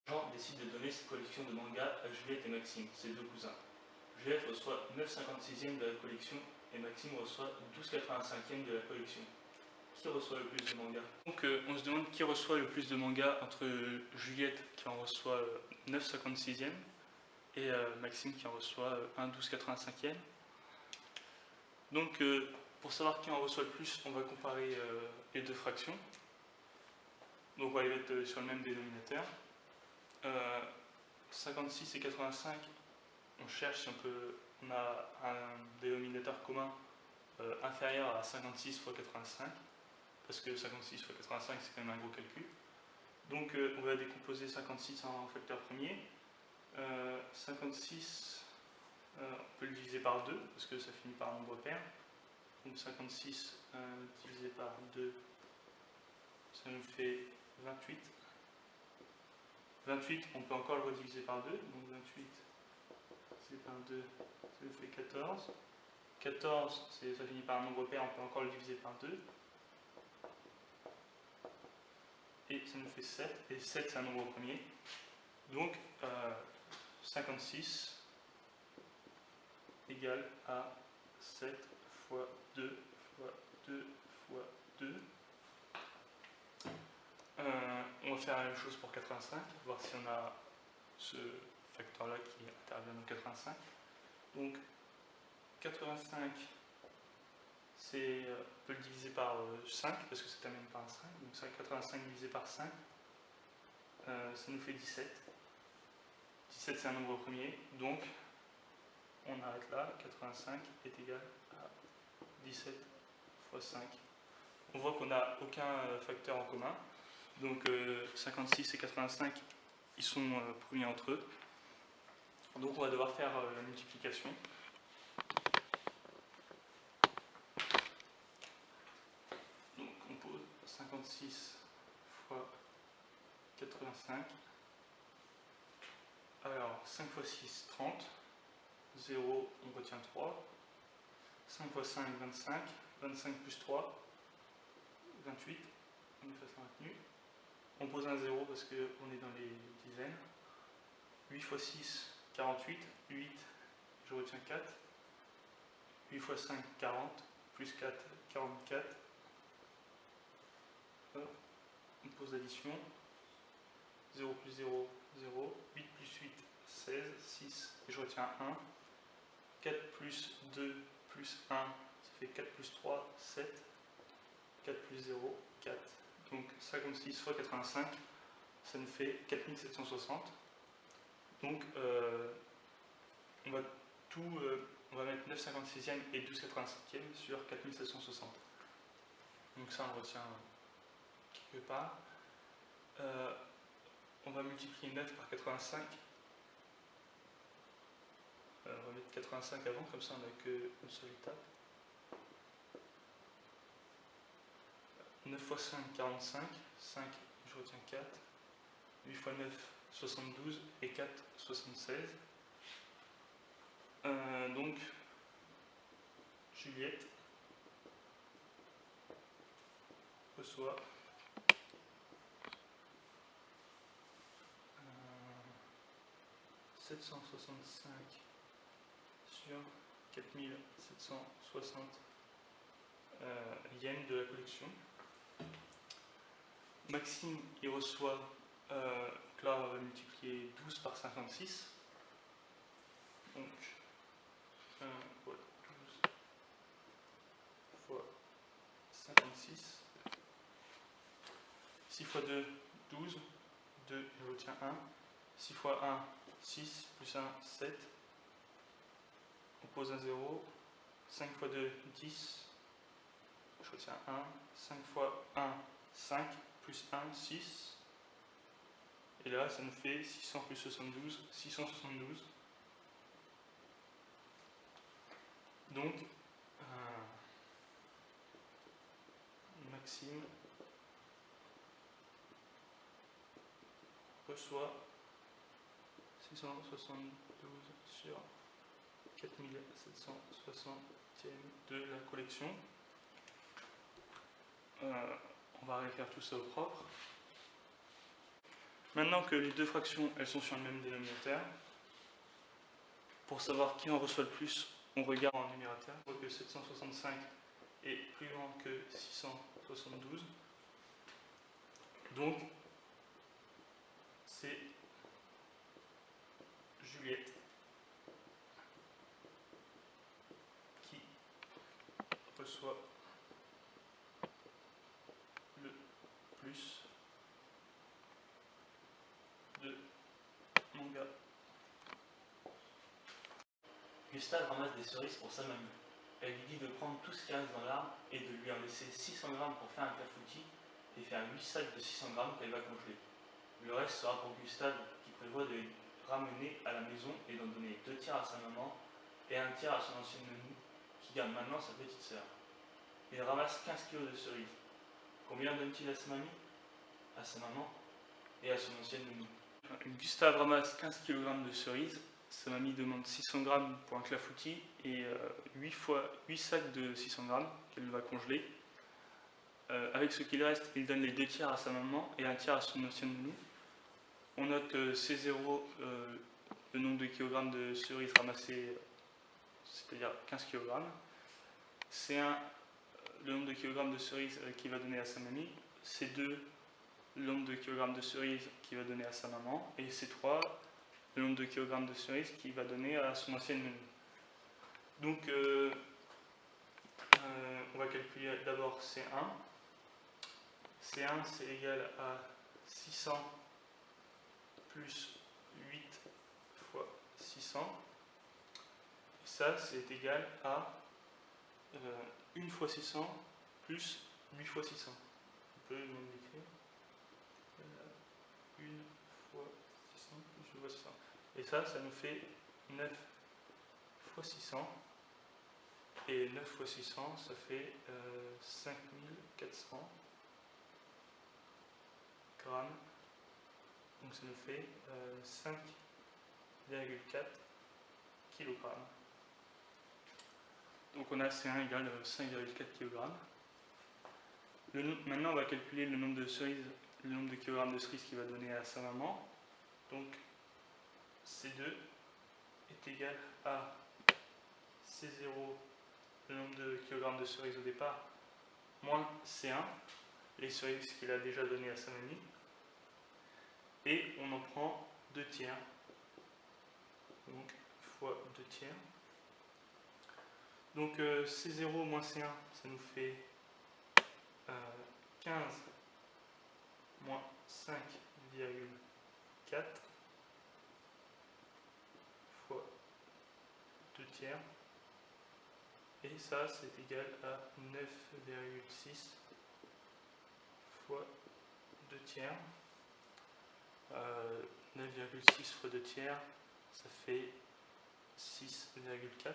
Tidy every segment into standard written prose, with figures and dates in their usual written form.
Jean décide de donner cette collection de mangas à Juliette et Maxime, ses deux cousins. Juliette reçoit 9,56e de la collection et Maxime reçoit 12,85e de la collection. Qui reçoit le plus de mangas? Donc on se demande qui reçoit le plus de mangas entre Juliette qui en reçoit 9,56e et Maxime qui en reçoit 1,12,85e. Donc pour savoir qui en reçoit le plus, on va comparer les deux fractions. Donc on va les mettre sur le même dénominateur. 56 et 85, on cherche si on a un dénominateur commun inférieur à 56 fois 85, parce que 56 fois 85 c'est quand même un gros calcul. Donc on va décomposer 56 en facteur premier. 56, on peut le diviser par 2, parce que ça finit par nombre pair. Donc 56 divisé par 2, ça nous fait 28. 28, on peut encore le rediviser par 2, donc 28 divisé par 2, ça nous fait 14. 14, ça finit par un nombre pair, on peut encore le diviser par 2. Et ça nous fait 7, et 7 c'est un nombre premier. Donc 56 égale à 7 fois 2 fois 2 fois 2. On va faire la même chose pour 85, voir si on a ce facteur là qui intervient dans 85. Donc 85, on peut le diviser par 5 parce que ça termine par un 5. Donc 85 divisé par 5, ça nous fait 17. 17 c'est un nombre premier, donc on arrête là. 85 est égal à 17 fois 5. On voit qu'on n'a aucun facteur en commun. Donc 56 et 85, ils sont premiers entre eux. Donc on va devoir faire la multiplication. Donc on pose 56 fois 85. Alors 5 fois 6, 30. 0, on retient 3. 5 fois 5, 25. 25 plus 3, 28. On est façon retenue. On pose un 0 parce qu'on est dans les dizaines. 8 fois 6, 48. 8, je retiens 4. 8 fois 5, 40. Plus 4, 44. Hop. On pose l'addition. 0 plus 0, 0. 8 plus 8, 16. 6, et je retiens 1. 4 plus 2 plus 1, ça fait 4 plus 3, 7. 4 plus 0, 4. Donc 56 fois 85, ça nous fait 4760. Donc on va mettre 9,56e et 12,85e sur 4760. Donc ça on le retient quelque part. On va multiplier 9 par 85. On va mettre 85 avant, comme ça on n'a qu'une seule étape. 9 fois 5, 45. 5, je retiens 4. 8 fois 9, 72. Et 4, 76. Donc, Juliette reçoit 765 sur 4760 yens de la collection. Maxime, il reçoit, là on va multiplier 12 par 56. Donc, 1 fois 12 fois 56. 6 fois 2, 12. 2, je retiens 1. 6 fois 1, 6, plus 1, 7. On pose un 0. 5 fois 2, 10. Je retiens 1. 5 fois 1, 5. Plus 1, 6. Et là, ça nous fait 600 plus 72, 672. Donc, Maxime reçoit 672 sur 4760e de la collection. On va réécrire tout ça au propre. Maintenant que les deux fractions elles sont sur le même dénominateur, pour savoir qui en reçoit le plus, on regarde en numérateur. On voit que 765 est plus grand que 672. Donc, c'est Juliette qui reçoit le plus de manga. Gustave ramasse des cerises pour sa mamie. Elle lui dit de prendre tout ce qui reste dans l'arbre et de lui en laisser 600 grammes pour faire un clafoutis et faire 8 sacs de 600 grammes qu'elle va congeler. Le reste sera pour Gustave qui prévoit de les ramener à la maison et d'en donner 2 tiers à sa maman et un tiers à son ancienne nounou qui garde maintenant sa petite sœur. Il ramasse 15 kg de cerises. Combien donne-t-il à sa mamie, à sa maman et à son ancienne nounou? Gustave ramasse 15 kg de cerises. Sa mamie demande 600 g pour un clafoutis et 8 sacs de 600 g qu'elle va congeler. Avec ce qu'il reste, il donne les 2 tiers à sa maman et un tiers à son ancienne nounou. On note C0, le nombre de kilogrammes de cerises ramassées, c'est-à-dire 15 kg. C1, le nombre de kilogrammes de cerises qu'il va donner à sa mamie. C2, le nombre de kilogrammes de cerises qu'il va donner à sa maman. Et C3, le nombre de kilogrammes de cerises qu'il va donner à son ancienne nounou. Donc, on va calculer d'abord C1. C1, c'est égal à 600 plus 8 fois 600. Et ça, c'est égal à 1 fois 600 plus 8 fois 600. On peut même l'écrire. 1 fois 600 plus 8 fois 600. Et ça nous fait 9 fois 600. Et 9 fois 600, ça fait 5400 grammes. Donc ça nous fait 5,4 kg. Donc on a C1 égale 5,4 kg. Maintenant on va calculer le nombre de cerises, le nombre de kilogrammes de cerises qu'il va donner à sa maman. Donc C2 est égal à C0, le nombre de kilogrammes de cerises au départ, moins C1, les cerises qu'il a déjà données à sa mamie. Et on en prend 2 tiers. Donc fois 2 tiers. Donc C0 moins C1, ça nous fait 15 moins 5,4 fois 2 tiers. Et ça, c'est égal à 9,6 fois 2 tiers. 9,6 fois 2 tiers, ça fait 6,4.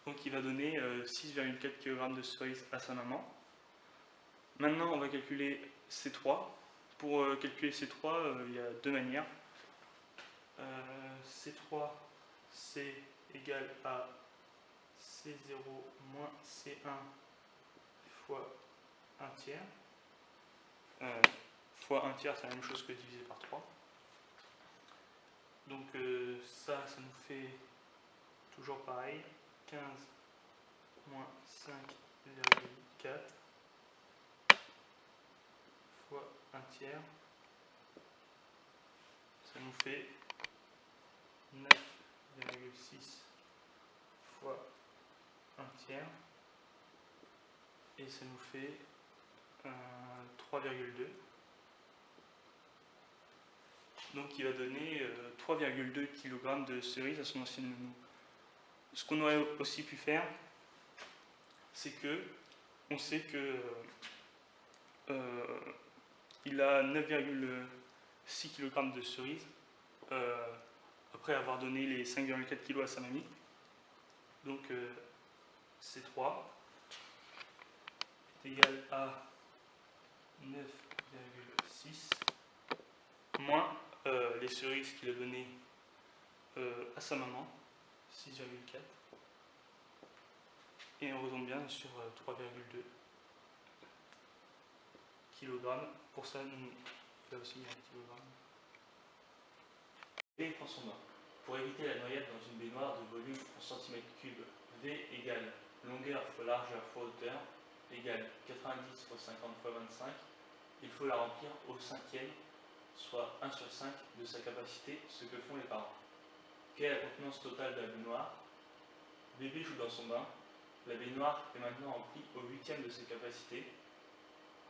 Donc il va donner 6,4 kg de cerises à sa maman. Maintenant, on va calculer C3. Pour calculer C3, il y a deux manières. C3, c'est égal à C0 moins C1 fois 1 tiers. Fois 1 tiers, c'est la même chose que divisé par 3. Donc ça nous fait toujours pareil, 15 moins 5,4 fois 1 tiers, ça nous fait 9,6 fois 1 tiers, et ça nous fait 3,2. Donc il va donner 3,2 kg de cerises à son ancienne nounou. Ce qu'on aurait aussi pu faire, c'est que on sait que il a 9,6 kg de cerises après avoir donné les 5,4 kg à sa mamie. Donc C3 est égal à 9,6 moins les cerises qu'il a données à sa maman, 6,4. et on retombe bien sur 3,2 kg. Pour ça, il a aussi mis un kilogramme. V prend son bain. Pour éviter la noyade dans une baignoire de volume en centimètres cubes, V égale longueur fois largeur fois hauteur égale 90 fois 50 fois 25. Il faut la remplir au cinquième, soit 1 sur 5 de sa capacité, ce que font les parents. Quelle est la contenance totale de la baignoire? Bébé joue dans son bain. La baignoire est maintenant remplie au huitième de ses capacités.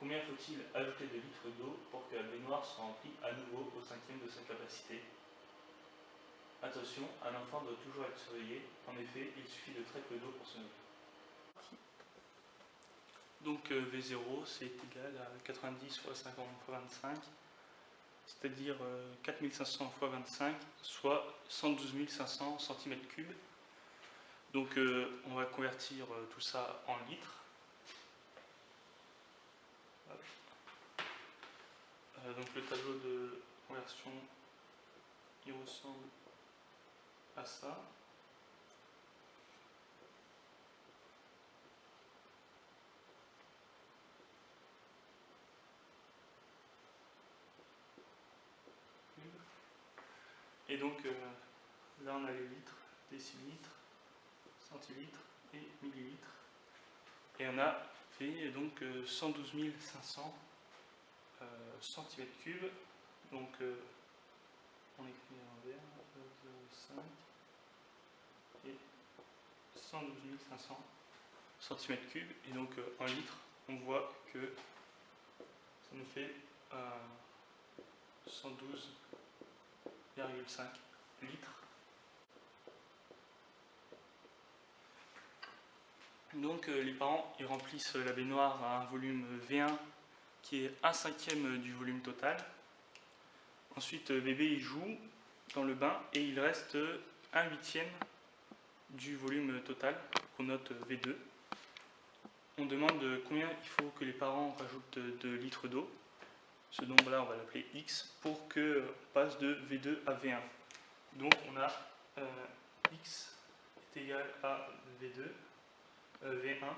Combien faut-il ajouter de litres d'eau pour que la baignoire soit remplie à nouveau au cinquième de sa capacité? Attention, un enfant doit toujours être surveillé. En effet, il suffit de très peu d'eau pour se nourrir. Donc V0 c'est égal à 90 fois 50 fois 25, c'est-à-dire 4500 fois 25, soit 112 500 cm3. Donc on va convertir tout ça en litres. Donc le tableau de conversion, il ressemble à ça. Et donc là on a les litres, décilitres, centilitres et millilitres. Et on a fait donc 112 500 cm3. Donc on écrit en vert 0,5 et 112 500 cm3. Et donc en litres, on voit que ça nous fait 112,5 litres. Donc les parents ils remplissent la baignoire à un volume V1 qui est 1/5 du volume total. Ensuite bébé il joue dans le bain et il reste 1/8 du volume total qu'on note V2. On demande combien il faut que les parents rajoutent de litres d'eau. Ce nombre-là, on va l'appeler X, pour qu'on passe de V2 à V1. Donc on a X est égal à V1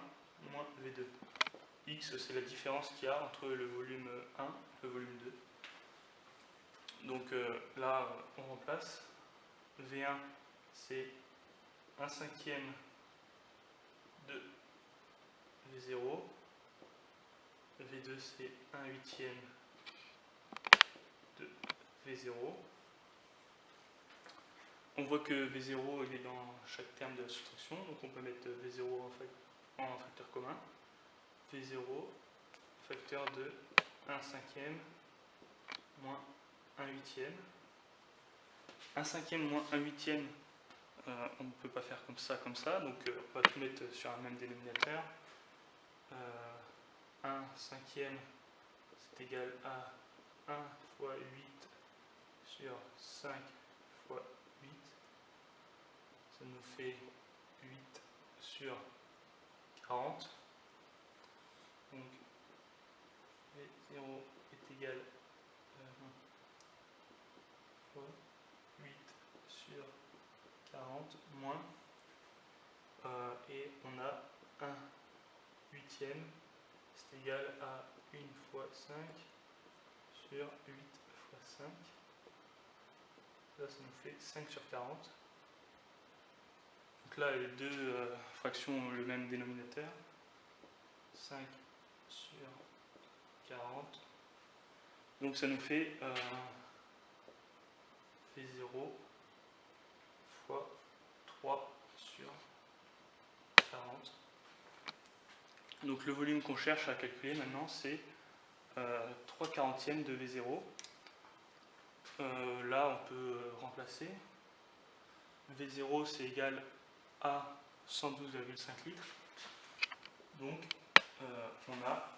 moins V2. X, c'est la différence qu'il y a entre le volume 1 et le volume 2. Donc là, on remplace. V1, c'est 1/5 de V0. V2, c'est 1/8 de V0. On voit que V0 il est dans chaque terme de la soustraction, donc on peut mettre V0 en facteur commun. V0 facteur de 1/5 moins 1/8. 1/5 moins 1/8, on ne peut pas faire comme ça, donc on va tout mettre sur un même dénominateur. 1/5 c'est égal à 1 fois 8 sur 5 fois 8. Ça nous fait 8 sur 40. Donc V0 est égal à 1 fois 8 sur 40 moins. Et on a 1/8, c'est égal à 1 fois 5 sur 8 fois 5. Là, ça nous fait 5 sur 40. Donc là, les deux fractions ont le même dénominateur. 5 sur 40. Donc ça nous fait V0 fois 3 sur 40. Donc le volume qu'on cherche à calculer maintenant, c'est 3/40 de V0. Là, on peut remplacer. V0, c'est égal à 112,5 litres. Donc, on a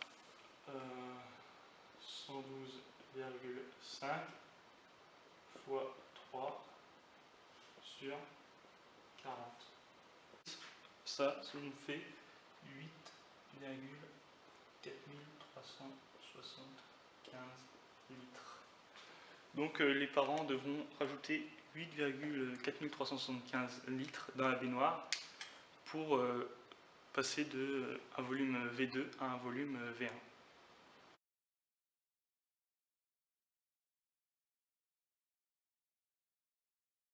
112,5 fois 3 sur 40. Ça nous fait 8,4375 litres. Donc les parents devront rajouter 8,4375 litres dans la baignoire pour passer de un volume V2 à un volume V1.